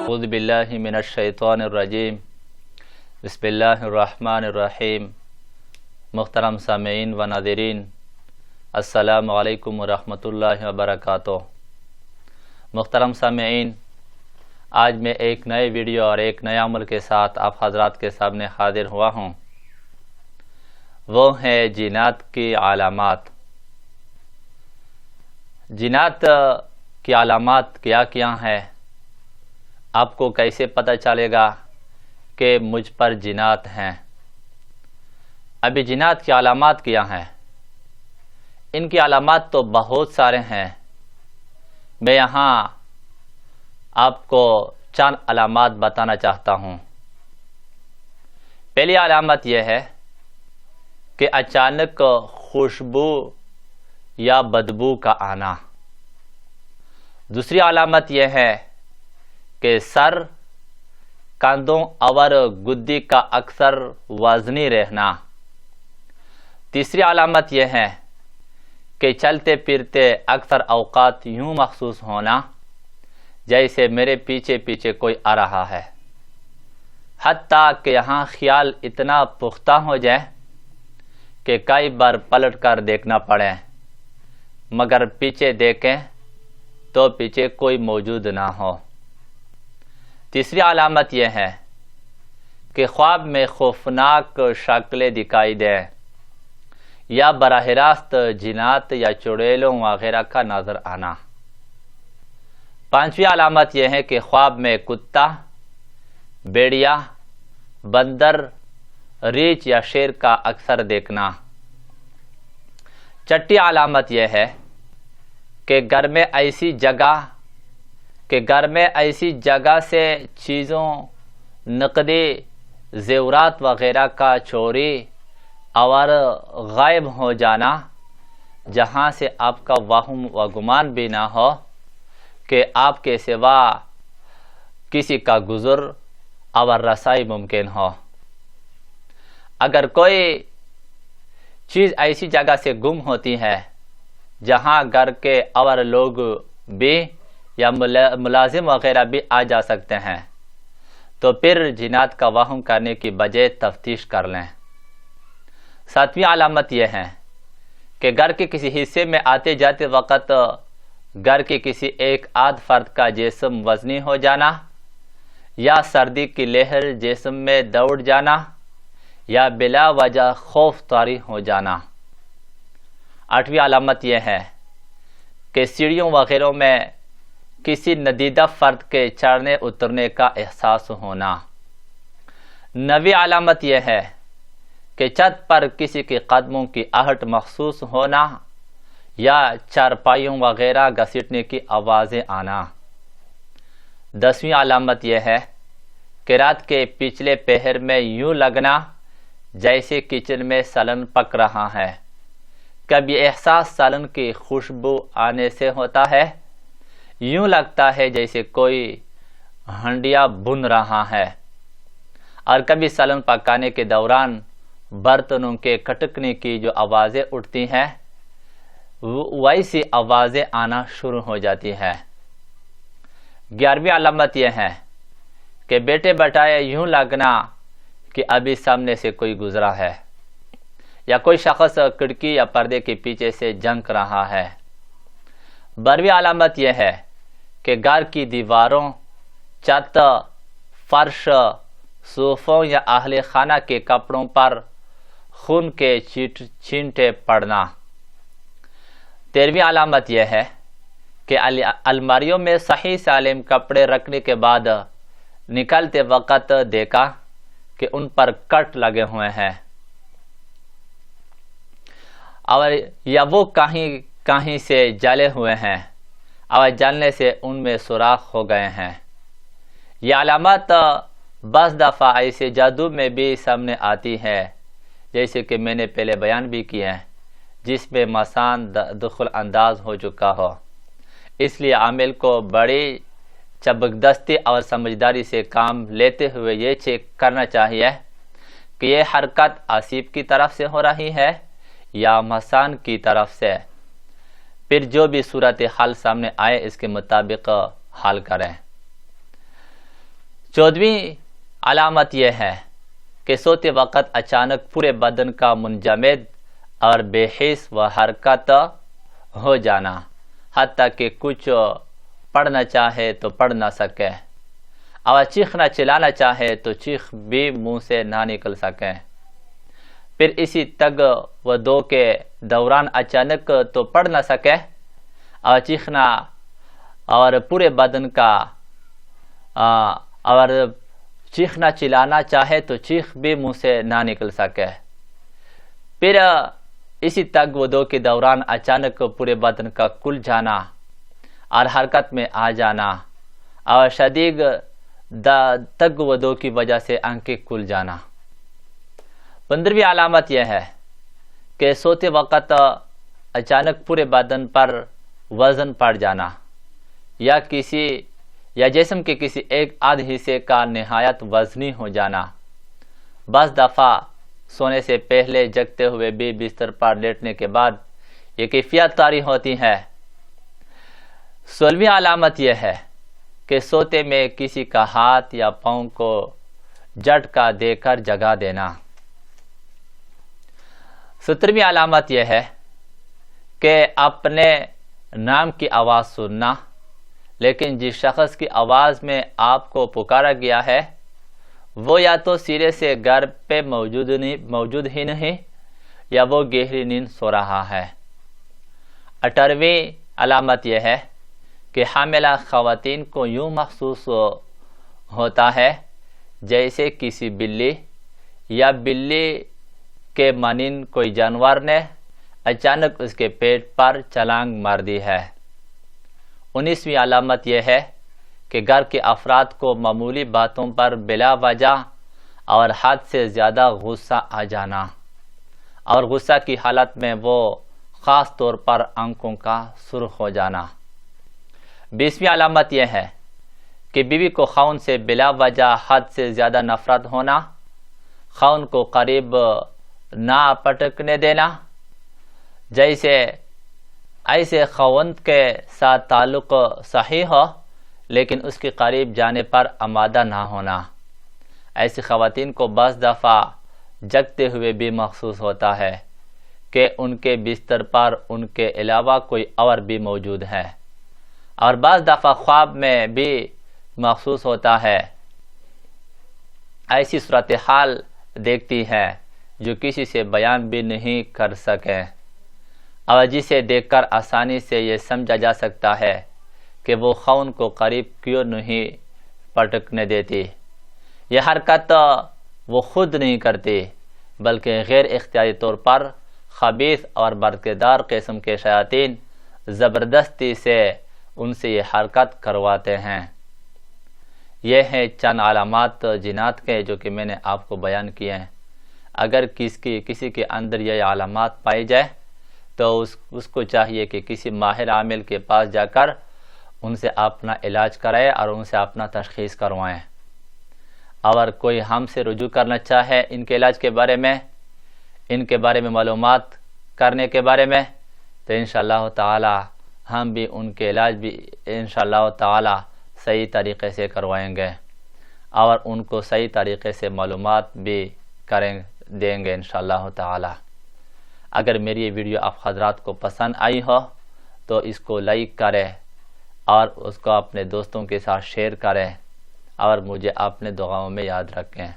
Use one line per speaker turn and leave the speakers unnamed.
اعوذ باللہ من الشیطان الرجیم بسم اللہ الرحمن الرحیم۔ محترم سامعین و ناظرین، السلام علیکم ورحمۃ اللہ وبرکاتہ۔ محترم سامعین، آج میں ایک نئے ویڈیو اور ایک نئے عمل کے ساتھ آپ حضرات کے سامنے حاضر ہوا ہوں۔ وہ ہیں جنات کی علامات۔ جنات کی علامات کیا ہیں؟ آپ کو کیسے پتہ چلے گا کہ مجھ پر جنات ہیں؟ ابھی جنات کی علامات کیا ہیں؟ ان کی علامات تو بہت سارے ہیں، میں یہاں آپ کو چند علامات بتانا چاہتا ہوں۔ پہلی علامت یہ ہے کہ اچانک خوشبو یا بدبو کا آنا۔ دوسری علامت یہ ہے کہ سر، کندھوں اور گدی کا اکثر وزنی رہنا۔ تیسری علامت یہ ہے کہ چلتے پھرتے اکثر اوقات یوں محسوس ہونا جیسے میرے پیچھے پیچھے کوئی آ رہا ہے، حتیٰ کہ یہاں خیال اتنا پختہ ہو جائے کہ کئی بار پلٹ کر دیکھنا پڑے، مگر پیچھے دیکھیں تو پیچھے کوئی موجود نہ ہو۔ تیسری علامت یہ ہے کہ خواب میں خوفناک شکلیں دکھائی دیں یا براہ راست جنات یا چڑیلوں وغیرہ کا نظر آنا۔ پانچویں علامت یہ ہے کہ خواب میں کتا، بھیڑیا، بندر، ریچھ یا شیر کا اکثر دیکھنا۔ چھٹی علامت یہ ہے کہ گھر میں ایسی جگہ سے چیزوں، نقدی زیورات وغیرہ کا چوری اور غائب ہو جانا، جہاں سے آپ کا وہم و گمان بھی نہ ہو کہ آپ کے سوا کسی کا گزر اور رسائی ممکن ہو۔ اگر کوئی چیز ایسی جگہ سے گم ہوتی ہے جہاں گھر کے اور لوگ بھی یا ملازم وغیرہ بھی آ جا سکتے ہیں، تو پھر جنات کا وہم کرنے کی بجائے تفتیش کر لیں۔ ساتویں علامت یہ ہے کہ گھر کے کسی حصے میں آتے جاتے وقت گھر کے کسی ایک آدھ فرد کا جسم وزنی ہو جانا، یا سردی کی لہر جسم میں دوڑ جانا، یا بلا وجہ خوف طاری ہو جانا۔ آٹھویں علامت یہ ہے کہ سیڑھیوں وغیرہ میں کسی ندیدہ فرد کے چڑھنے اترنے کا احساس ہونا۔ نویں علامت یہ ہے کہ چھت پر کسی کے قدموں کی آہٹ محسوس ہونا یا چارپائیوں وغیرہ گھسیٹنے کی آوازیں آنا۔ 10ویں علامت یہ ہے کہ رات کے پچھلے پہر میں یوں لگنا جیسے کچن میں سالن پک رہا ہے۔ کبھی احساس سالن کی خوشبو آنے سے ہوتا ہے، یوں لگتا ہے جیسے کوئی ہنڈیا بن رہا ہے، اور کبھی سالن پکانے کے دوران برتنوں کے کھٹکنے کی جو آوازیں اٹھتی ہیں ویسی آوازیں آنا شروع ہو جاتی ہے۔ 11ویں علامت یہ ہے کہ بیٹے بٹائے یوں لگنا کہ ابھی سامنے سے کوئی گزرا ہے، یا کوئی شخص کھڑکی یا پردے کے پیچھے سے جھنک رہا ہے۔ 12ویں علامت یہ ہے کہ گھر کی دیواروں، چھت، فرش، صوفوں یا اہل خانہ کے کپڑوں پر خون کے چھینٹے پڑنا۔ 13ویں علامت یہ ہے کہ الماریوں میں صحیح سالم کپڑے رکھنے کے بعد نکلتے وقت دیکھا کہ ان پر کٹ لگے ہوئے ہیں، اور یا وہ کہیں سے جلے ہوئے ہیں اور جلنے سے ان میں سوراخ ہو گئے ہیں۔ یہ علامات بعض دفعہ ایسے جادو میں بھی سامنے آتی ہے، جیسے کہ میں نے پہلے بیان بھی کیا ہے، جس میں مسان دخل انداز ہو چکا ہو۔ اس لیے عامل کو بڑی چبکدستی اور سمجھداری سے کام لیتے ہوئے یہ چیک کرنا چاہیے کہ یہ حرکت آصف کی طرف سے ہو رہی ہے یا مسان کی طرف سے۔ پھر جو بھی صورت حال سامنے آئے اس کے مطابق حل کریں۔ 14ویں علامت یہ ہے کہ سوتے وقت اچانک پورے بدن کا منجمد اور بے حس و حرکت ہو جانا، حتیٰ کہ کچھ پڑھنا چاہے تو پڑھ نہ سکے، اور چیخنا چلانا چاہے تو چیخ بھی منہ سے نہ نکل سکے۔ پھر اسی تگ و دو کے دوران اچانک تو پڑھ نہ سکے اور چیخنا اور پورے بدن کا اور چیخنا چلانا چاہے تو چیخ بھی منہ سے نہ نکل سکے۔ پھر اسی تگ و دو کے دوران اچانک پورے بدن کا کھل جانا اور حرکت میں آ جانا، اور شدید تگ و دو کی وجہ سے آنکھیں کھل جانا۔ 15ویں علامت یہ ہے کہ سوتے وقت اچانک پورے بدن پر وزن پڑ جانا، یا جسم کے کسی ایک آدھ حصے کا نہایت وزنی ہو جانا۔ بعض دفعہ سونے سے پہلے جگتے ہوئے بھی بستر پر لیٹنے کے بعد یہ کیفیت طاری ہوتی ہے۔ 16ویں علامت یہ ہے کہ سوتے میں کسی کا ہاتھ یا پاؤں کو جھٹکا دے کر جگا دینا۔ 17ویں علامت یہ ہے کہ اپنے نام کی آواز سننا، لیکن جس شخص کی آواز میں آپ کو پکارا گیا ہے وہ یا تو سرے سے گھر پہ موجود ہی نہیں، یا وہ گہری نیند سو رہا ہے۔ 18ویں علامت یہ ہے کہ حاملہ خواتین کو یوں محسوس ہوتا ہے جیسے کسی بلی یا بلی کے مانند کوئی جانور نے اچانک اس کے پیٹ پر چھلانگ مار دی ہے۔ 19ویں علامت یہ ہے کہ گھر کے افراد کو معمولی باتوں پر بلا وجہ اور حد سے زیادہ غصہ آ جانا، اور غصہ کی حالت میں وہ خاص طور پر آنکھوں کا سرخ ہو جانا۔ 20ویں علامت یہ ہے کہ بیوی کو خاوند سے بلا وجہ حد سے زیادہ نفرت ہونا، خاوند کو قریب نہ پٹکنے دینا، ایسے خاوند کے ساتھ تعلق صحیح ہو لیکن اس کے قریب جانے پر آمادہ نہ ہونا۔ ایسی خواتین کو بعض دفعہ جگتے ہوئے بھی محسوس ہوتا ہے کہ ان کے بستر پر ان کے علاوہ کوئی اور بھی موجود ہے، اور بعض دفعہ خواب میں بھی محسوس ہوتا ہے۔ ایسی صورتحال دیکھتی ہے جو کسی سے بیان بھی نہیں کر سکے، اور جسے دیکھ کر آسانی سے یہ سمجھا جا سکتا ہے کہ وہ خاوند کو قریب کیوں نہیں پٹکنے دیتی۔ یہ حرکت وہ خود نہیں کرتی بلکہ غیر اختیاری طور پر خبیث اور برکدار قسم کے شیاطین زبردستی سے ان سے یہ حرکت کرواتے ہیں۔ یہ ہیں چند علامات جنات کے جو کہ میں نے آپ کو بیان کیے ہیں۔ اگر کسی کے اندر یہ علامات پائی جائے تو اس کو چاہیے کہ کسی ماہر عامل کے پاس جا کر ان سے اپنا علاج کرائے اور ان سے اپنا تشخیص کروائیں۔ اور کوئی ہم سے رجوع کرنا چاہے ان کے علاج کے بارے میں، ان کے بارے میں معلومات کرنے کے بارے میں، تو انشاءاللہ تعالی ہم بھی ان کے علاج بھی انشاءاللہ تعالی صحیح طریقے سے کروائیں گے، اور ان کو صحیح طریقے سے معلومات بھی دیں گے انشاءاللہ تعالی۔ اگر میری یہ ویڈیو آپ حضرات کو پسند آئی ہو تو اس کو لائک کریں اور اس کو اپنے دوستوں کے ساتھ شیئر کریں، اور مجھے اپنے دعاؤں میں یاد رکھیں۔